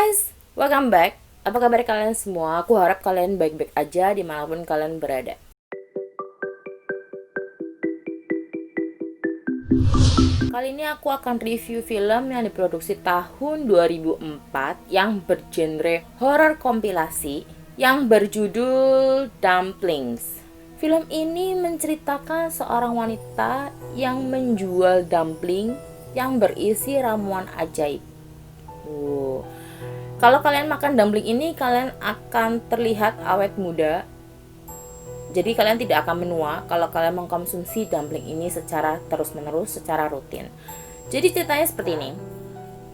Guys, welcome back. Apa kabar kalian semua? Aku harap kalian baik-baik aja dimanapun kalian berada. Kali ini aku akan review film yang diproduksi tahun 2004 yang bergenre horror kompilasi yang berjudul Dumplings. Film ini menceritakan seorang wanita yang menjual dumpling yang berisi ramuan ajaib. Kalau kalian makan dumpling ini, kalian akan terlihat awet muda. Jadi kalian tidak akan menua kalau kalian mengkonsumsi dumpling ini secara terus-menerus, secara rutin. Jadi ceritanya seperti ini.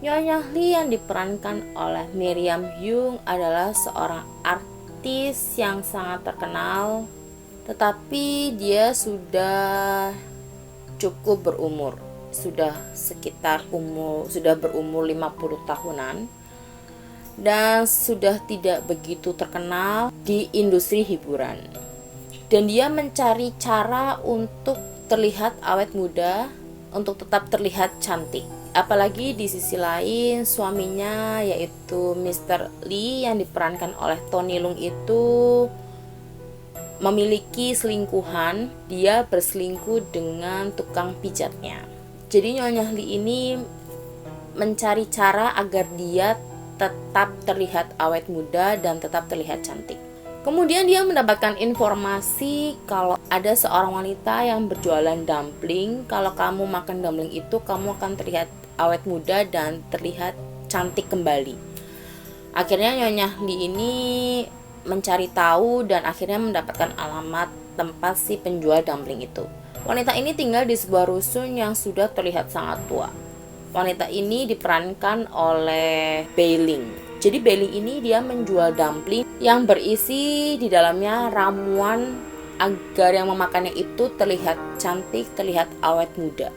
Nyonya Lee yang diperankan oleh Miriam Young adalah seorang artis yang sangat terkenal, tetapi dia sudah cukup berumur. Sudah berumur 50 tahunan dan sudah tidak begitu terkenal di industri hiburan. Dan dia mencari cara untuk terlihat awet muda, untuk tetap terlihat cantik. Apalagi di sisi lain suaminya yaitu Mr. Lee yang diperankan oleh Tony Leung itu memiliki selingkuhan. Dia berselingkuh dengan tukang pijatnya. Jadi Nyonya Lee ini mencari cara agar dia tetap terlihat awet muda dan tetap terlihat cantik. Kemudian dia mendapatkan informasi kalau ada seorang wanita yang berjualan dumpling. Kalau kamu makan dumpling itu, kamu akan terlihat awet muda dan terlihat cantik kembali. Akhirnya Nyonya Lee ini mencari tahu dan akhirnya mendapatkan alamat tempat si penjual dumpling itu. Wanita ini tinggal di sebuah rusun yang sudah terlihat sangat tua. Wanita ini diperankan oleh Beiling. Jadi Beiling ini dia menjual dumpling yang berisi di dalamnya ramuan agar yang memakannya itu terlihat cantik, terlihat awet muda.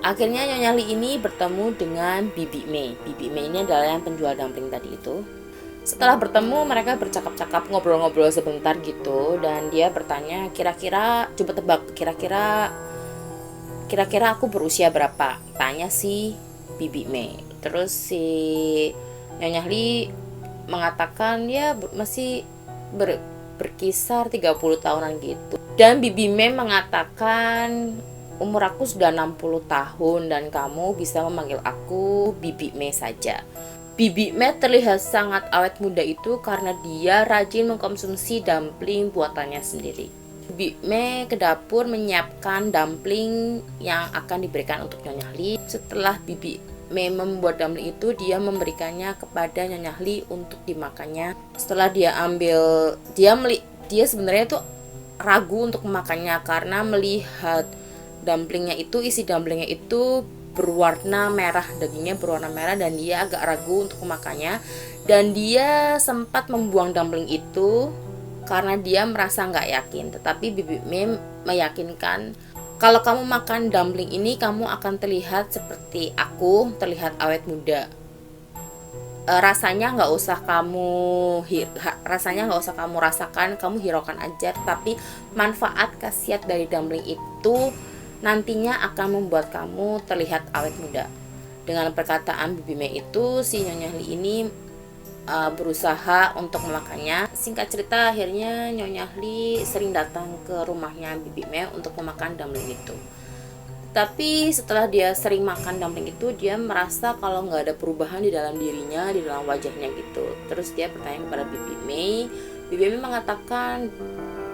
Akhirnya Nyonya Lee ini bertemu dengan Bibi Mei. Bibi Mei ini adalah yang penjual dumpling tadi itu. Setelah bertemu, mereka bercakap-cakap, ngobrol-ngobrol sebentar gitu, dan dia bertanya, coba tebak, kira-kira aku berusia berapa? Tanya si Bibi Mei. Terus si Nyonya Lee mengatakan ya masih berkisar 30 tahunan gitu. Dan Bibi Mei mengatakan umur aku sudah 60 tahun dan kamu bisa memanggil aku Bibi Mei saja. Bibi Mei terlihat sangat awet muda itu karena dia rajin mengkonsumsi dumpling buatannya sendiri. Bibi Mei ke dapur menyiapkan dumpling yang akan diberikan untuk Nyonya Lee. Setelah Bibi Mei membuat dumpling itu, dia memberikannya kepada Nyonya Lee untuk dimakannya. Setelah dia ambil, dia sebenarnya tuh ragu untuk memakannya karena melihat isi dumplingnya itu berwarna merah, dagingnya berwarna merah, dan dia agak ragu untuk memakannya. Dan dia sempat membuang dumpling itu karena dia merasa nggak yakin. Tetapi Bibi Mei meyakinkan, kalau kamu makan dumpling ini, kamu akan terlihat seperti aku, terlihat awet muda. Rasanya nggak usah kamu rasakan, kamu hiraukan aja. Tapi manfaat khasiat dari dumpling itu nantinya akan membuat kamu terlihat awet muda. Dengan perkataan Bibi Mei itu, si Nyonya Lee ini berusaha untuk memakannya. Singkat cerita, akhirnya Nyonya Lee sering datang ke rumahnya Bibi Mei untuk memakan dumpling itu. Tapi setelah dia sering makan dumpling itu, dia merasa kalau nggak ada perubahan di dalam dirinya, di dalam wajahnya gitu. Terus dia bertanya kepada Bibi Mei. Bibi Mei mengatakan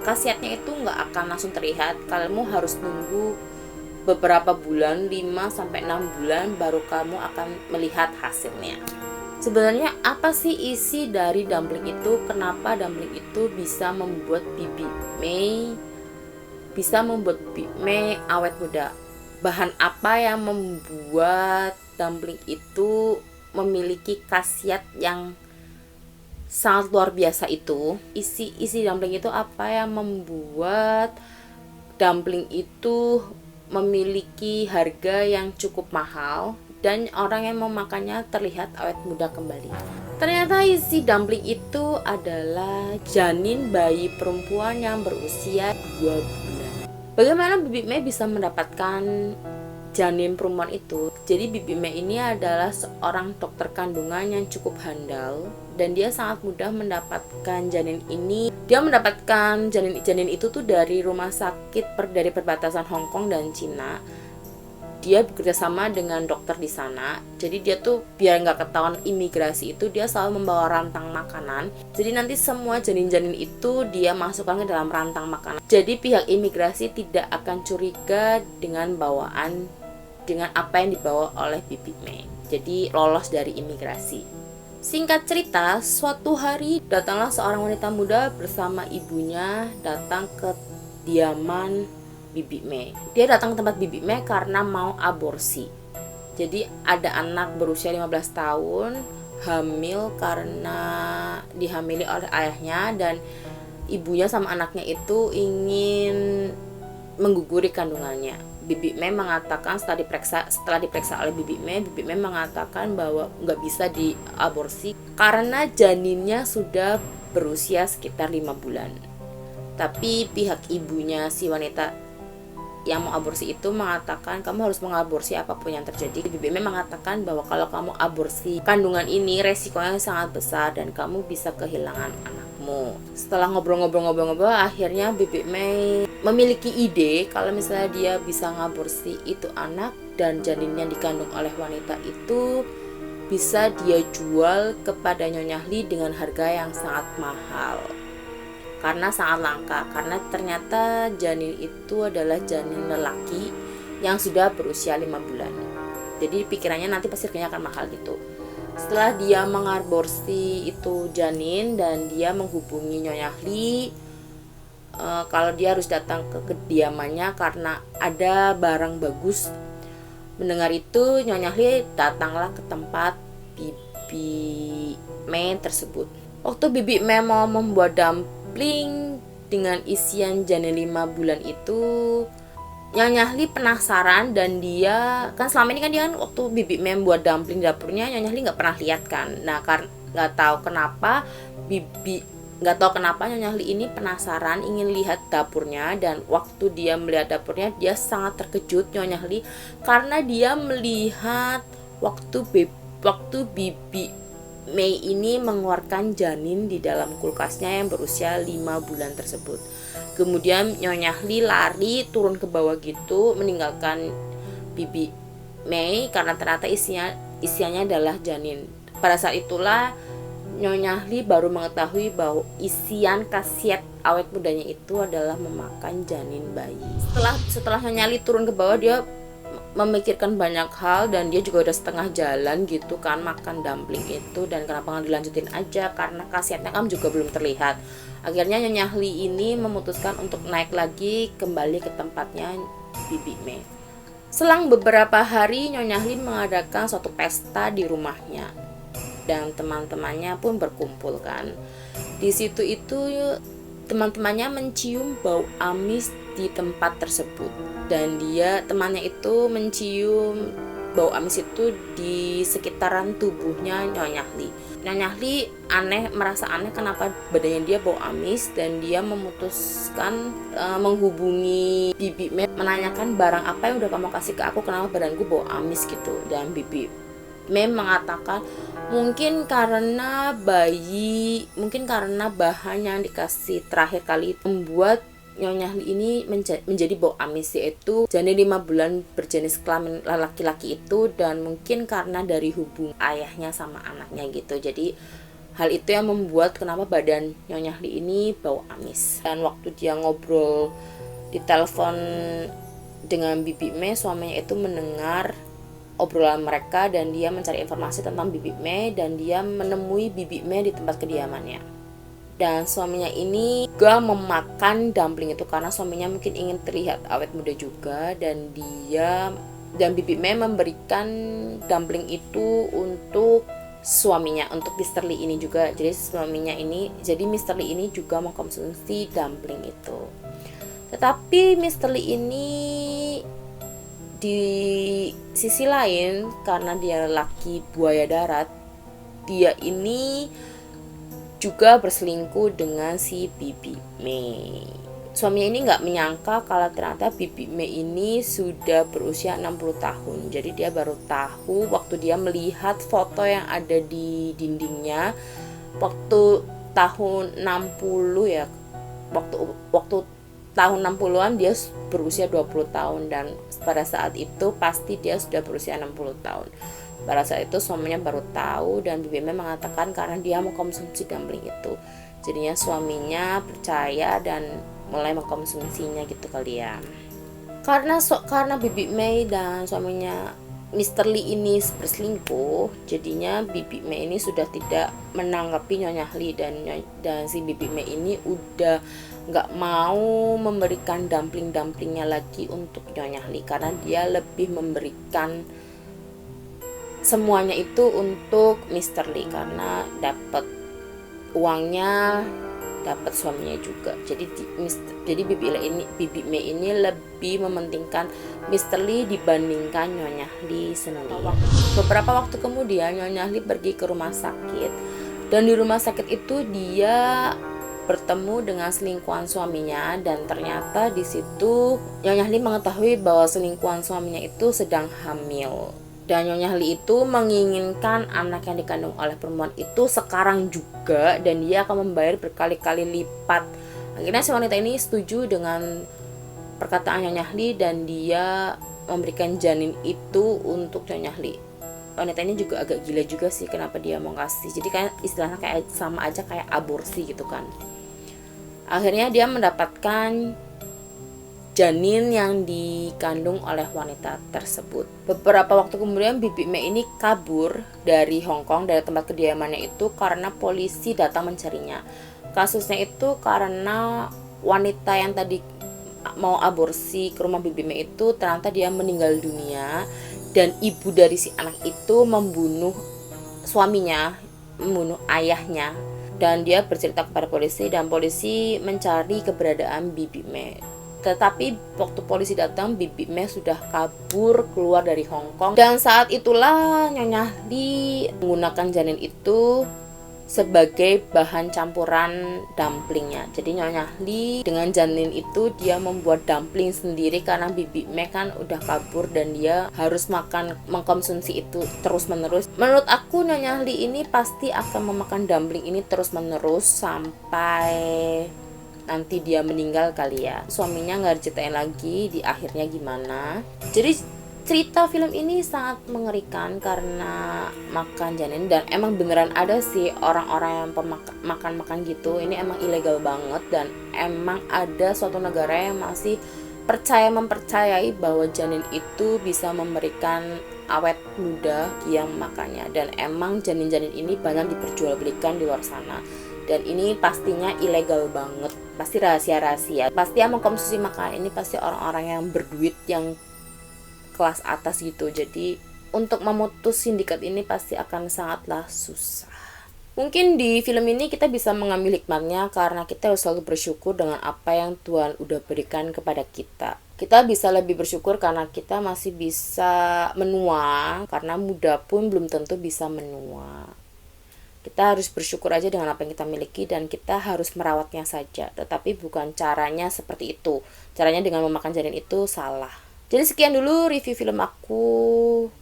khasiatnya itu nggak akan langsung terlihat. Kamu harus nunggu beberapa bulan, 5-6 bulan, baru kamu akan melihat hasilnya. Sebenarnya apa sih isi dari dumpling itu? Kenapa dumpling itu bisa membuat Bibi Mei awet muda? Bahan apa yang membuat dumpling itu memiliki khasiat yang sangat luar biasa itu? Isi dumpling itu apa yang membuat dumpling itu memiliki harga yang cukup mahal dan orang yang memakannya terlihat awet muda kembali? Ternyata isi dumpling itu adalah janin bayi perempuan yang berusia 2 bulan. Bagaimana Bibi Mei bisa mendapatkan janin perempuan itu. Jadi Bibi Mei ini adalah seorang dokter kandungan yang cukup handal dan dia sangat mudah mendapatkan janin ini. Dia mendapatkan janin itu tuh dari rumah sakit dari perbatasan Hong Kong dan Cina. Dia bekerja sama dengan dokter di sana. Jadi dia tuh biar nggak ketahuan imigrasi itu, dia selalu membawa rantang makanan. Jadi nanti semua janin-janin itu dia masukkan ke dalam rantang makanan. Jadi pihak imigrasi tidak akan curiga dengan apa yang dibawa oleh Bibi Mei. Jadi lolos dari imigrasi. Singkat cerita, suatu hari datanglah seorang wanita muda bersama ibunya datang ke kediaman Bibi Mei. Dia datang ke tempat Bibi Mei karena mau aborsi. Jadi ada anak berusia 15 tahun hamil karena dihamili oleh ayahnya, dan ibunya sama anaknya itu ingin mengguguri kandungannya. Bibi Mei mengatakan setelah diperiksa oleh Bibi Mei mengatakan bahwa nggak bisa diaborsi karena janinnya sudah berusia sekitar 5 bulan. Tapi pihak ibunya si wanita yang mau aborsi itu mengatakan kamu harus mengaborsi apapun yang terjadi. Bibi Mei mengatakan bahwa kalau kamu aborsi kandungan ini resikonya sangat besar dan kamu bisa kehilangan anakmu. Setelah ngobrol-ngobrol akhirnya Bibi Mei memiliki ide kalau misalnya dia bisa ngaborsi itu anak dan janin yang dikandung oleh wanita itu bisa dia jual kepada Nyonya Li dengan harga yang sangat mahal. Karena sangat langka, karena ternyata janin itu adalah janin lelaki yang sudah berusia 5 bulan. Jadi pikirannya nanti pasti harganya akan mahal gitu. Setelah dia mengaborsi itu janin dan dia menghubungi Nyonya Li, kalau dia harus datang ke kediamannya karena ada barang bagus. Mendengar itu Nyonya Li datanglah ke tempat Bibi Mei tersebut. Waktu Bibi Mei mau membuat dumpling dengan isian janin 5 bulan itu, Nyonya Li penasaran dan dia kan selama ini kan dia kan waktu Bibi Mei buat dumpling di dapurnya Nyonya Li nggak pernah lihat kan. Nah nggak tahu kenapa Nyonya Li ini penasaran ingin lihat dapurnya, dan waktu dia melihat dapurnya dia sangat terkejut Nyonya Li karena dia melihat waktu Bibi Mei ini mengeluarkan janin di dalam kulkasnya yang berusia 5 bulan tersebut. Kemudian Nyonya Li lari turun ke bawah gitu meninggalkan Bibi Mei karena ternyata isiannya adalah janin. Pada saat itulah Nyonya Li baru mengetahui bahwa isian khasiat awet mudanya itu adalah memakan janin bayi. Setelah Nyonya Li turun ke bawah, dia memikirkan banyak hal dan dia juga udah setengah jalan gitu kan makan dumpling itu, dan kenapa nggak dilanjutin aja karena khasiatnya kan juga belum terlihat. Akhirnya Nyonya Li ini memutuskan untuk naik lagi kembali ke tempatnya Bibi Mei. Selang beberapa hari Nyonya Li mengadakan suatu pesta di rumahnya dan teman-temannya pun berkumpul kan. Di situ itu teman-temannya mencium bau amis di tempat tersebut, dan temannya itu mencium bau amis itu di sekitaran tubuhnya Nyonya Li. Nyonya Li merasa aneh kenapa badannya dia bau amis, dan dia memutuskan menghubungi Bibi Mei menanyakan barang apa yang udah kamu kasih ke aku, kenapa badanku bau amis gitu. Dan Bibi Mei mengatakan mungkin karena bahan yang dikasih terakhir kali membuat Nyonya Li ini menjadi bau amis, yaitu janin 5 bulan berjenis kelamin laki-laki itu, dan mungkin karena dari hubungan ayahnya sama anaknya gitu. Jadi hal itu yang membuat kenapa badan Nyonya Li ini bau amis. Dan waktu dia ngobrol di telepon dengan Bibi Mei, suaminya itu mendengar obrolan mereka dan dia mencari informasi tentang Bibi Mei, dan dia menemui Bibi Mei di tempat kediamannya. Dan suaminya ini juga memakan dumpling itu karena suaminya mungkin ingin terlihat awet muda juga, dan Bibi Mei memberikan dumpling itu untuk suaminya, untuk Mr. Li ini juga. Jadi Mr. Li ini juga mengkonsumsi dumpling itu. Tetapi Mr. Li ini di sisi lain, karena dia laki buaya darat, dia ini juga berselingkuh dengan si Bibi Mei. suaminya ini nggak menyangka kalau ternyata Bibi Mei ini sudah berusia 60 tahun. Jadi dia baru tahu waktu dia melihat foto yang ada di dindingnya waktu tahun 60 ya. Waktu tahun 60-an dia berusia 20 tahun, dan pada saat itu pasti dia sudah berusia 60 tahun. Pada saat itu suaminya baru tahu, dan Bibi Mei mengatakan karena dia mau konsumsi dumpling itu. Jadinya suaminya percaya dan mulai mengkonsumsinya gitu kali ya. Karena Bibi Mei dan suaminya Mr. Lee ini berselingkuh, jadinya Bibi Mei ini sudah tidak menanggapi Nyonya Lee, dan si Bibi Mei ini udah nggak mau memberikan dumpling-dumplingnya lagi untuk Nyonya Lee, karena dia lebih memberikan semuanya itu untuk Mr. Lee karena dapat uangnya, dapat suaminya juga. Jadi Bibi Mei ini lebih mementingkan Mr. Lee dibandingkan Nyonya Lee sendiri. Beberapa waktu kemudian Nyonya Lee pergi ke rumah sakit, dan di rumah sakit itu dia bertemu dengan selingkuhan suaminya, dan ternyata di situ Nyonya Lee mengetahui bahwa selingkuhan suaminya itu sedang hamil. Dan Nyonya Lee itu menginginkan anak yang dikandung oleh perempuan itu sekarang juga, dan dia akan membayar berkali-kali lipat. Akhirnya si wanita ini setuju dengan perkataan Nyonya Lee, dan dia memberikan janin itu untuk Nyonya Lee. Wanita ini juga agak gila juga sih, kenapa dia mau kasih. Jadi kayak istilahnya kayak sama aja kayak aborsi gitu kan. Akhirnya dia mendapatkan janin yang dikandung oleh wanita tersebut. Beberapa waktu kemudian Bibi Mei ini kabur dari Hong Kong, dari tempat kediamannya itu, karena polisi datang mencarinya. Kasusnya itu karena wanita yang tadi mau aborsi ke rumah Bibi Mei itu ternyata dia meninggal dunia, dan ibu dari si anak itu membunuh suaminya, membunuh ayahnya, dan dia bercerita kepada polisi, dan polisi mencari keberadaan Bibi Mei. Tetapi waktu polisi datang, Bibi Mei sudah kabur keluar dari Hong Kong, dan saat itulah Nyonya Lee menggunakan janin itu sebagai bahan campuran dumplingnya. Jadi Nyonya Lee dengan janin itu dia membuat dumpling sendiri, karena Bibi Mei kan udah kabur dan dia harus mengkonsumsi itu terus menerus. Menurut aku Nyonya Lee ini pasti akan memakan dumpling ini terus menerus sampai nanti dia meninggal kali ya. Suaminya nggak diceritain lagi di akhirnya gimana. Jadi cerita film ini sangat mengerikan karena makan janin, dan emang beneran ada sih orang-orang yang makan gitu. Ini emang ilegal banget, dan emang ada suatu negara yang masih mempercayai bahwa janin itu bisa memberikan awet muda yang makannya, dan emang janin-janin ini banyak diperjualbelikan di luar sana. Dan ini pastinya ilegal banget, pasti rahasia-rahasia. Pasti yang mengkonsumsi makanan ini pasti orang-orang yang berduit, yang kelas atas gitu. Jadi untuk memutus sindikat ini pasti akan sangatlah susah. Mungkin di film ini kita bisa mengambil hikmahnya, karena kita harus selalu bersyukur dengan apa yang Tuhan udah berikan kepada kita. Kita bisa lebih bersyukur karena kita masih bisa menua, karena muda pun belum tentu bisa menua. Kita harus bersyukur aja dengan apa yang kita miliki, dan kita harus merawatnya saja. Tetapi bukan caranya seperti itu. Caranya dengan memakan janin itu salah. Jadi sekian dulu review film aku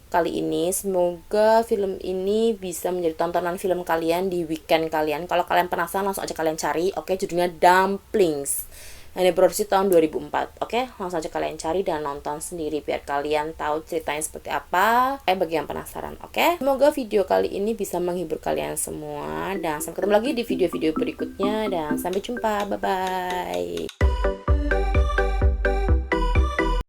kali ini. Semoga film ini bisa menjadi tontonan film kalian di weekend kalian. Kalau kalian penasaran langsung aja kalian cari. Oke, judulnya Dumplings. Ini produksi tahun 2004. Oke, langsung aja kalian cari dan nonton sendiri biar kalian tahu ceritanya seperti apa. Bagi yang penasaran, oke? Semoga video kali ini bisa menghibur kalian semua, dan sampai ketemu lagi di video-video berikutnya, dan sampai jumpa. Bye bye.